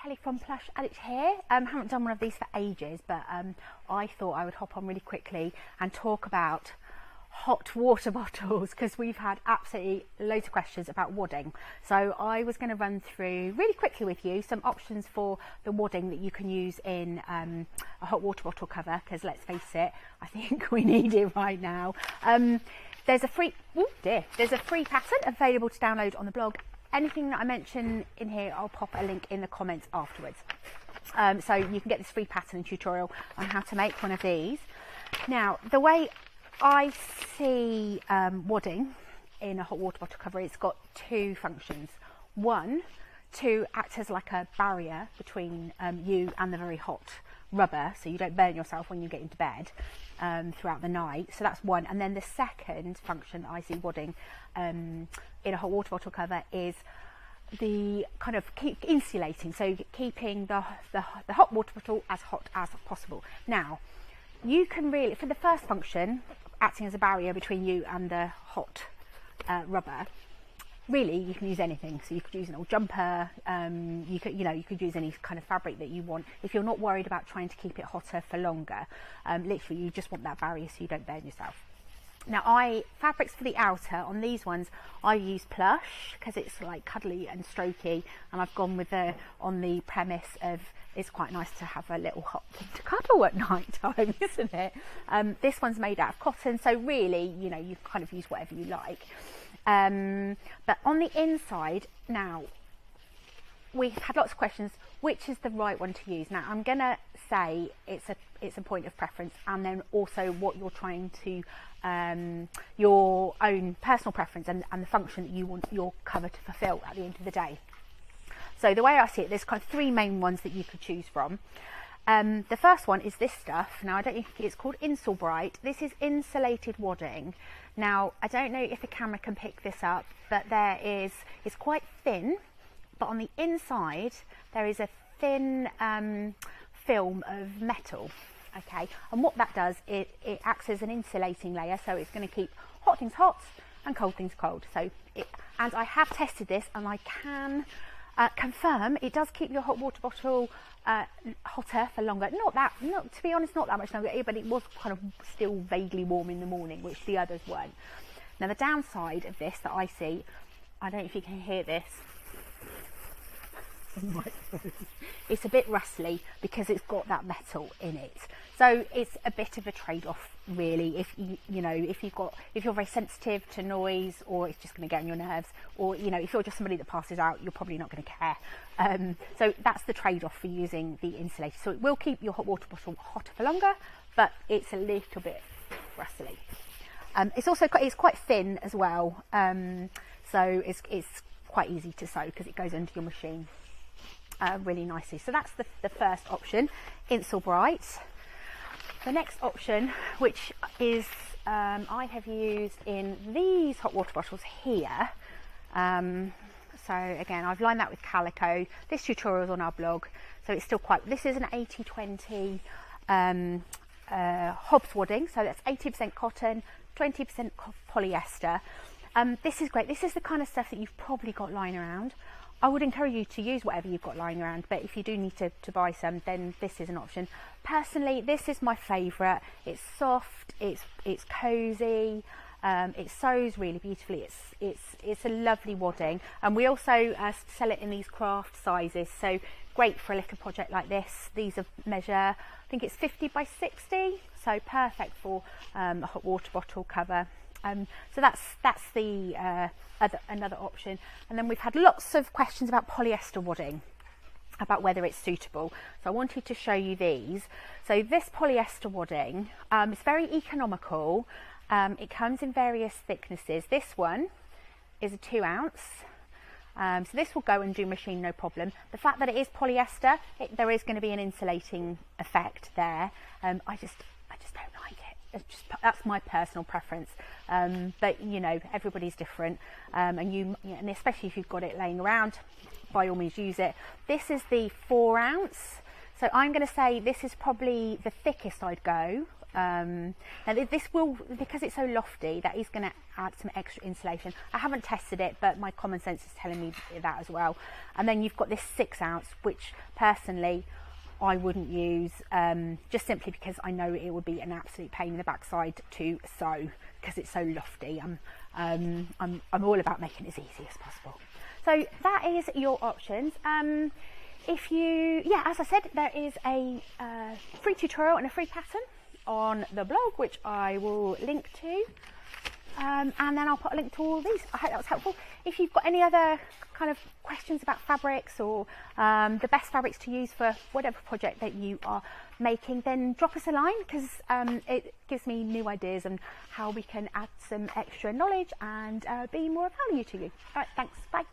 Kelly from Plush Addict here. Haven't done one of these for ages, but I thought I would hop on really quickly and talk about hot water bottles, because we've had absolutely loads of questions about wadding. So I was going to run through really quickly with you some options for the wadding that you can use in a hot water bottle cover, because let's face it, I think we need it right now. There's a free pattern available to download on the blog. Anything that I mention in here, I'll pop a link in the comments afterwards. So you can get this free pattern and tutorial on how to make one of these. Now, the way I see wadding in a hot water bottle cover, it's got two functions. One, to act as like a barrier between you and the very hot rubber, so you don't burn yourself when you get into bed throughout the night. So that's one. And then the second function that I see wadding in a hot water bottle cover is the kind of keep insulating, so keeping the hot water bottle as hot as possible. Now, you can really, for the first function, acting as a barrier between you and the hot rubber, really you can use anything. So you could use an old jumper, you could use any kind of fabric that you want if you're not worried about trying to keep it hotter for longer. Literally, you just want that barrier so you don't burn yourself. Now, fabrics for the outer on these ones, I use Plush because it's like cuddly and strokey, and I've gone with on the premise of it's quite nice to have a little hot thing to cuddle at night time, isn't it? This one's made out of cotton, so really, you kind of use whatever you like. But on the inside, now, we've had lots of questions, which is the right one to use? Now, I'm going to say it's a point of preference, and then also what you're trying to, your own personal preference and the function that you want your cover to fulfill at the end of the day. So the way I see it, there's kind of three main ones that you could choose from. The first one is this stuff. Now, I don't think it's called Insulated. This is insulated wadding. Now, I don't know if the camera can pick this up, but it's quite thin, but on the inside there is a thin film of metal. Okay, and what that does, it acts as an insulating layer, so it's going to keep hot things hot and cold things cold. And I have tested this, and I can confirm it does keep your hot water bottle hotter for longer. To be honest, not that much longer, but it was kind of still vaguely warm in the morning, which the others weren't. Now, the downside of this that I see, I don't know if you can hear this. It's a bit rustly because it's got that metal in it, so it's a bit of a trade-off, really. If if you're very sensitive to noise, or it's just going to get on your nerves, or if you're just somebody that passes out, you're probably not going to care. So that's the trade-off for using the insulator. So it will keep your hot water bottle hotter for longer, but it's a little bit rustly. It's quite thin as well, so it's quite easy to sew because it goes into your machine really nicely. So that's the first option, Insulated. The next option, which is I have used in these hot water bottles here. So again, I've lined that with calico. This tutorial is on our blog, so it's still this is an 80-20 Hobbs wadding, so that's 80% cotton, 20% polyester. This is great. This is the kind of stuff that you've probably got lying around. I would encourage you to use whatever you've got lying around, but if you do need to buy some, then this is an option. Personally, this is my favourite. It's soft, it's cosy, it sews really beautifully. It's a lovely wadding, and we also sell it in these craft sizes, so great for a little project like this. These are measure, I think it's 50 by 60, so perfect for a hot water bottle cover. So that's the another option. And then we've had lots of questions about polyester wadding, about whether it's suitable. So I wanted to show you these. So this polyester wadding, it's very economical. It comes in various thicknesses. This one is a 2 ounce. So this will go and do machine no problem. The fact that it is polyester, there is going to be an insulating effect there. I just don't like it. That's my personal preference, but everybody's different, and especially if you've got it laying around, by all means use it. This is the 4 ounce, so I'm going to say this is probably the thickest I'd go Now this will, because it's so lofty, that is going to add some extra insulation. I haven't tested it, but my common sense is telling me that as well. And then you've got this 6 ounce, which personally I wouldn't use, just simply because I know it would be an absolute pain in the backside to sew because it's so lofty. I'm all about making it as easy as possible. So that is your options. If you, yeah, as I said, there is a free tutorial and a free pattern on the blog, which I will link to. And then I'll put a link to all these. I hope that was helpful. If you've got any other kind of questions about fabrics or the best fabrics to use for whatever project that you are making, then drop us a line, because it gives me new ideas on how we can add some extra knowledge and be more of value to you. All right, thanks. Bye.